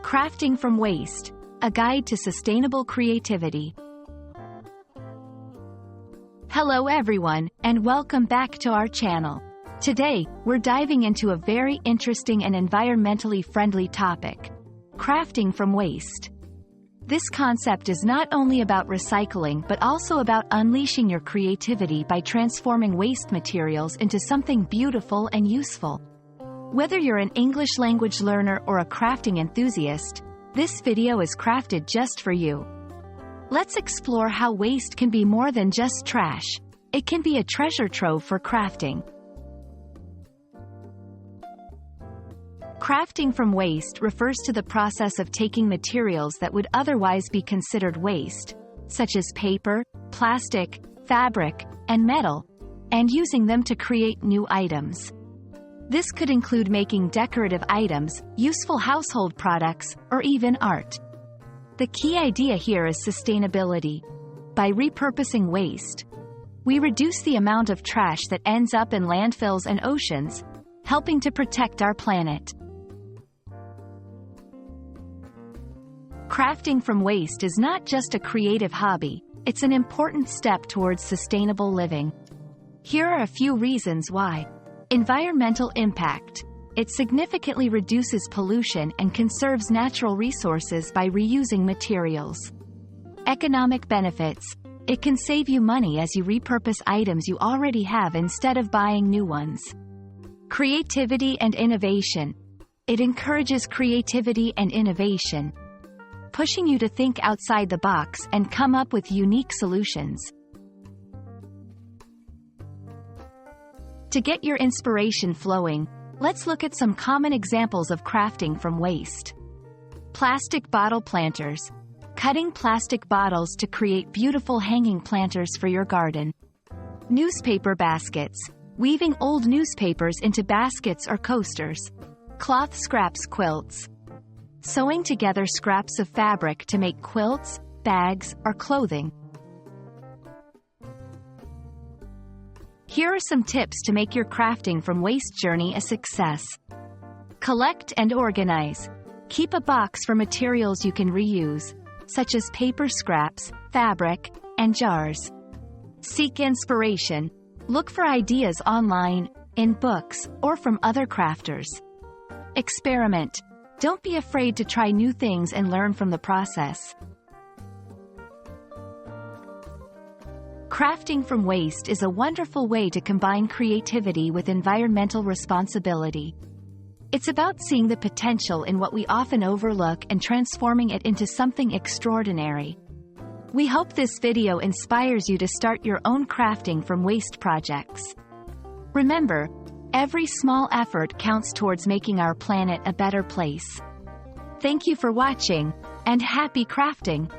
Crafting from Waste, a guide to sustainable creativity. Hello everyone, and welcome back to our channel. Today, we're diving into a very interesting and environmentally friendly topic: crafting from waste. This concept is not only about recycling but also about unleashing your creativity by transforming waste materials into something beautiful and useful. Whether you're an English language learner or a crafting enthusiast, this video is crafted just for you. Let's explore how waste can be more than just trash. It can be a treasure trove for crafting. Crafting from waste refers to the process of taking materials that would otherwise be considered waste, such as paper, plastic, fabric, and metal, and using them to create new items. This could include making decorative items, useful household products, or even art. The key idea here is sustainability. By repurposing waste, we reduce the amount of trash that ends up in landfills and oceans, helping to protect our planet. Crafting from waste is not just a creative hobby, it's an important step towards sustainable living. Here are a few reasons why. Environmental impact. It significantly reduces pollution and conserves natural resources by reusing materials. Economic benefits. It can save you money as you repurpose items you already have instead of buying new ones. Creativity and innovation. It encourages creativity and innovation, pushing you to think outside the box and come up with unique solutions. To get your inspiration flowing, let's look at some common examples of crafting from waste. Plastic bottle planters. Cutting plastic bottles to create beautiful hanging planters for your garden. Newspaper baskets. Weaving old newspapers into baskets or coasters. Cloth scraps quilts. Sewing together scraps of fabric to make quilts, bags, or clothing. Here are some tips to make your crafting from waste journey a success. Collect and organize. Keep a box for materials you can reuse, such as paper scraps, fabric, and jars. Seek inspiration. Look for ideas online, in books, or from other crafters. Experiment. Don't be afraid to try new things and learn from the process. Crafting from waste is a wonderful way to combine creativity with environmental responsibility. It's about seeing the potential in what we often overlook and transforming it into something extraordinary. We hope this video inspires you to start your own crafting from waste projects. Remember, every small effort counts towards making our planet a better place. Thank you for watching, and happy crafting!